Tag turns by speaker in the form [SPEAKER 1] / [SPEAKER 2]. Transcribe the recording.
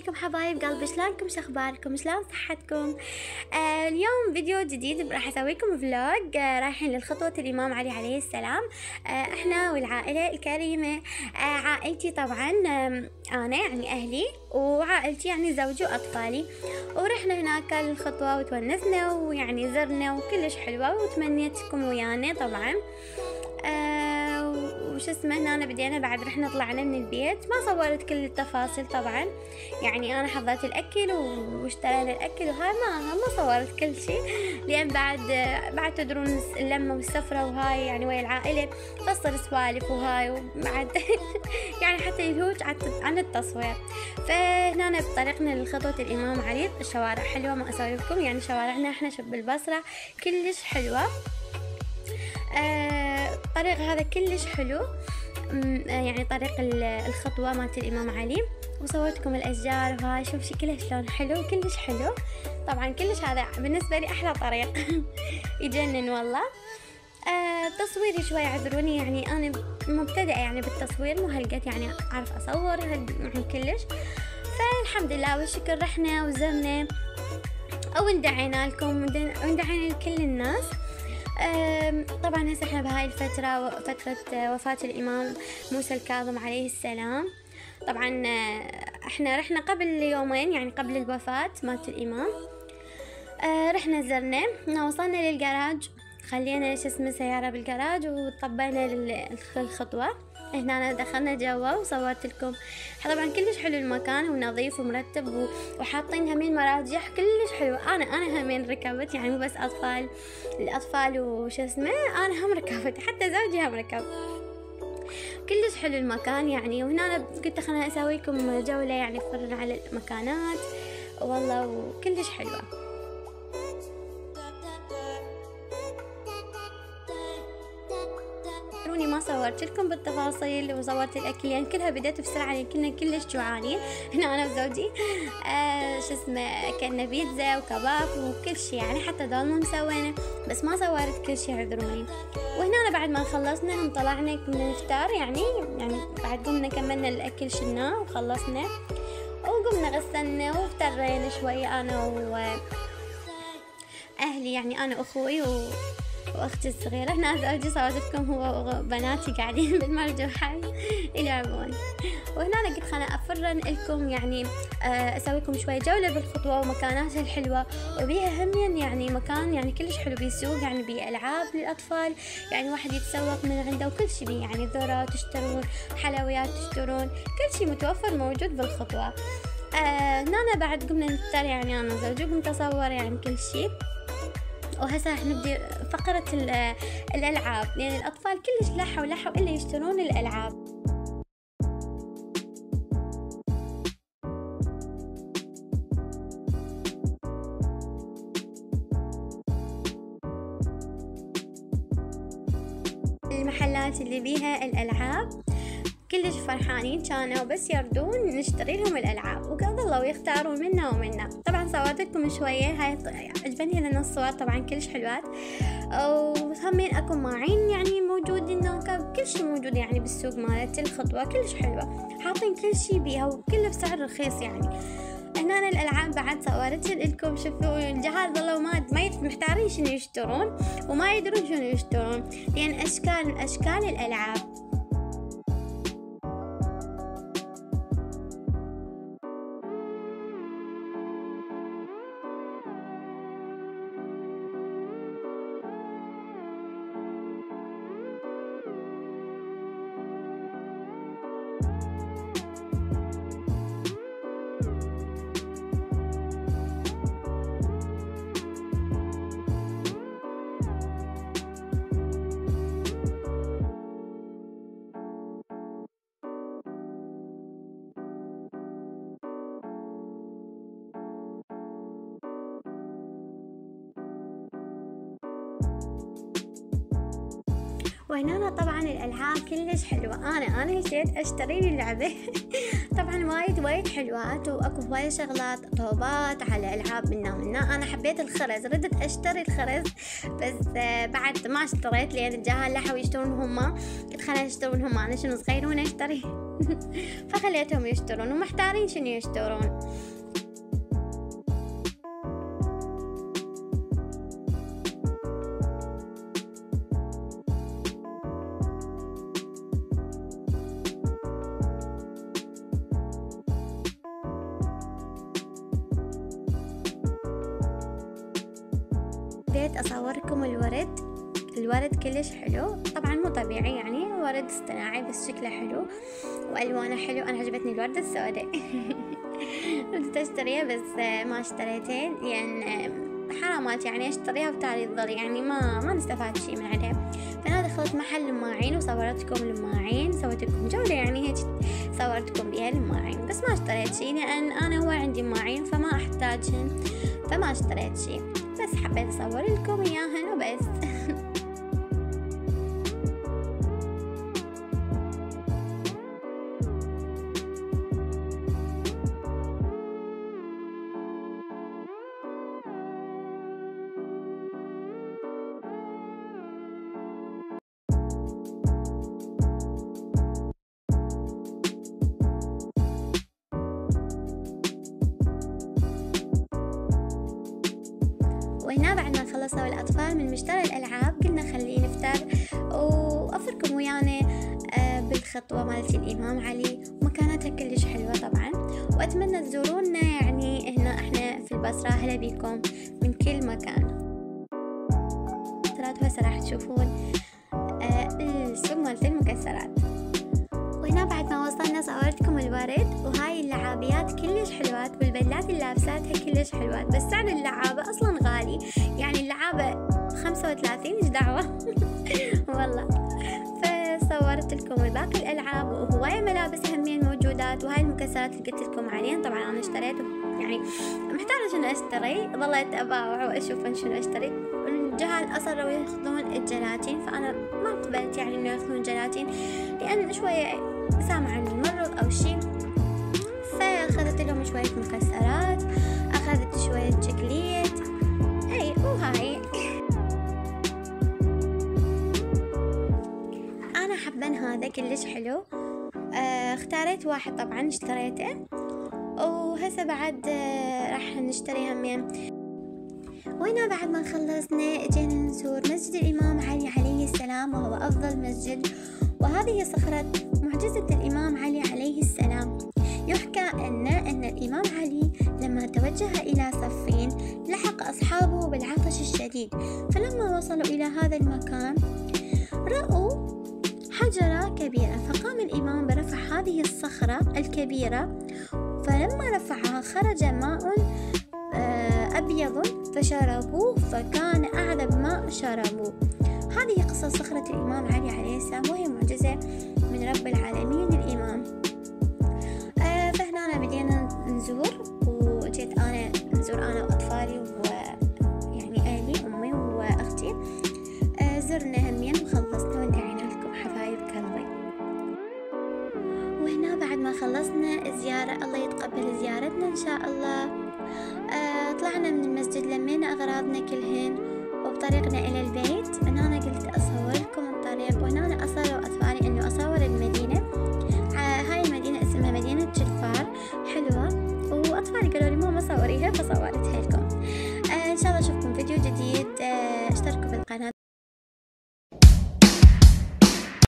[SPEAKER 1] عليكم حبايب قلبي، شلونكم؟ شخباركم؟ شلون صحتكم؟ اليوم فيديو جديد راح اسوي لكم فلوج. رايحين للخطوة الامام علي عليه السلام. احنا والعائلة الكريمة. عائلتي طبعا، انا يعني اهلي وعائلتي يعني زوجي واطفالي، ورحنا هناك للخطوة وتونسنا ويعني زرنا وكلش حلوة، وتمنيتكم ويانا طبعا. وش اسمه هنا بدينا بعد رحنا طلعنا من البيت، ما صورت كل التفاصيل طبعا، يعني انا حضرت الاكل واشترينا الاكل وهاي ما صورت كل شيء، لان بعد تدرون اللمه والسفره وهاي يعني ويا العائله تصير سوالف وهاي وبعد يعني حتى يلهوج عن التصوير. فهنا بطريقنا لخطوه الامام علي، الشوارع حلوه ما اسوي لكم، يعني شوارعنا احنا بالبصره كلش حلوه. الطريق هذا كلش حلو، يعني طريق الخطوة مالت الإمام علي، وصورتكم الأشجار وهاي شوف شكلها شلون حلو، كلش حلو طبعا، كلش هذا بالنسبة لي أحلى طريق يجنن والله. تصويري شوي اعذروني، يعني أنا مبتدئة يعني بالتصوير، مو هلقت يعني أعرف أصور يعني كلش، فالحمد لله والشكر رحنا وزرنا وندعينا لكم وندعينا لكل الناس. طبعا هسه احنا بهاي الفترة فترة وفاة الإمام موسى الكاظم عليه السلام. طبعا احنا رحنا قبل يومين يعني قبل الوفاة مالت الإمام. رحنا زرنا، وصلنا للجراج، خلينا سيارة بالجراج وطبينا للخطوة. هنا أنا دخلنا جوا وصورت لكم. طبعا كلش حلو المكان ونظيف ومرتب وحاطين همين مراجح كلش حلو. انا همين ركبت، يعني مو بس الاطفال وش اسمه، انا هم ركبت، حتى زوجي هم ركب. كلش حلو المكان يعني. وهنا أنا قلت خلنا اسوي لكم جولة يعني فرنا على المكانات والله، وكلش حلوة. ما صورت لكم بالتفاصيل وصورت الاكل يعني كلها بديت بسرعه لان كنا كلش جوعانين هنا انا وزوجي. شو اسمه كنا بيتزا وكباب وكل شيء، يعني حتى دولمه مسوينا، بس ما صورت كل شيء اعذروني. وهنا بعد ما خلصنا هم طلعنا كنا نفطر، يعني بعد قمنا كملنا الاكل شلناه وخلصنا، وقمنا غسلنا وافترينا شويه انا واهلي، يعني انا واخوي واختي الصغيره. هنا زوجي صورت لكم هو وبناتي قاعدين بالمرجوحه يلعبون. وهنا أنا قلت خلنا افرن لكم يعني اسوي لكم شويه جوله بالخطوه ومكاناتها الحلوه، وبيها هم يعني مكان يعني كلش حلو، بيسوق يعني بألعاب للاطفال، يعني واحد يتسوق من عنده وكل شيء بيه، يعني ذره تشترون، حلويات تشترون، كل شيء متوفر موجود بالخطوه. هنا بعد قمنا نفطر، يعني انا وزوجي قمت اصور يعني كل شيء. وهسه راح نبدي فقرة الألعاب، لأن يعني الأطفال كلش لحوا إلا يشترون الألعاب. المحلات اللي بيها الألعاب كلش فرحانين كانوا، بس يردون نشتري لهم الألعاب، وظلوا يختارون منا ومنا. طبعا صورت لكم شوية، هاي عجبني لأن الصور طبعا كلش حلوات، وهمين أكو ماعين يعني موجود هناك، كل شي موجود يعني بالسوق مالت الخطوة، كلش حلوة، حاطين كل شي بيها وكله بسعر رخيص يعني. هنا الألعاب بعد صورت لكم، شوفوا الجهاز ظلوا ما محتارين شنو يشترون وما يدرون شنو يشترون، لأن أشكال الألعاب. وهنا طبعا الألعاب كلش حلوة. أنا هشيت أشتري لي اللعبة طبعا وايد حلوات، وأكو هواية شغلات طوبات على ألعاب منا. أنا حبيت الخرز، ردت أشتري الخرز بس بعد ما اشتريت لأن الجهال لحوا يشترون هما، كنت خلينا يشترون هما، أنا شنو صغير وأنا أشتري فخليتهم يشترون ومحتارين شنو يشترون. بديت أصوركم الورد كلش حلو، طبعا مو طبيعي يعني ورد اصطناعي بس شكله حلو والوانه حلو. انا عجبتني الوردة السوداء بديت اشتريها بس ما اشتريتين لان حرامات يعني اشتريها وتالي تضل يعني ما نستفاد شيء من عندها. فانا دخلت محل الماعين وصورتكم الماعين، سويت لكم جولة يعني هيك صورتكم بيها الماعين، بس ما اشتريت شيء لان انا هو عندي ماعين فما احتاجهن، فما اشتريت شيء، بس حبيت اصور لكم اياهن وبس. وهنا بعد ما خلصوا الأطفال من مشترى الألعاب قلنا خليه نفطر وأفركم ويانا بالخطوة مالت الإمام علي، مكانتها كلش حلوة طبعا، وأتمنى تزورونا يعني هنا احنا في البصرة. هلا بيكم من كل مكان. هسه راح تشوفون السوق مالت المكسرات. وهنا بعد ما وصلنا صورتكم الورد، وهاي اللعابيات كلش حلوات والبلات اللي لابساتها كلش حلوات، بس سعر اللعابة أصلا غالي يعني اللعابة 35 ايش دعوة والله. فصورت لكم باقي الألعاب وهواية ملابس همين موجودات، وهاي المكسرات اللي قلت لكم عليهن. طبعا أنا اشتريت يعني محتاجة شنو أشتري، ظليت أباوع وأشوف شنو أشتري. الجهال أصروا ياخذون الجلاتين، فأنا ما قبلت يعني إنه ياخذون جلاتين لأن شوية سامع عن المرض أو شيء، فأخذت لهم شوية مكسرات، أخذت شوية شوكليت أي وهاي. أنا حبان هذا كلش حلو، اختاريت واحد طبعا اشتريته، وهسه بعد راح نشتري همين. وهنا بعد ما خلصنا اجينا نزور مسجد الإمام علي عليه السلام، وهو أفضل مسجد، وهذه صخرة معجزة الإمام علي عليه السلام. يحكى أن الإمام علي لما توجه إلى صفين لحق أصحابه بالعطش الشديد، فلما وصلوا إلى هذا المكان رأوا حجرة كبيرة، فقام الإمام برفع هذه الصخرة الكبيرة، فلما رفعها خرج ماء أبيض فشربوه، فكان أعذب ماء شربوه. هذه قصة صخرة الإمام علي عليه السلام، وهي معجزة من رب العالمين الإمام. فهنا أنا بدينا نزور، وجيت أنا نزور أنا وأطفالي ويعني أهلي أمي وأختي، زرنا همين وخلصنا وانتهينا لكم حبايب قلبي. وهنا بعد ما خلصنا الزيارة، الله يتقبل زيارتنا إن شاء الله، طلعنا من المسجد لمينا أغراضنا كلهن، وبطريقنا إلى البيت هنا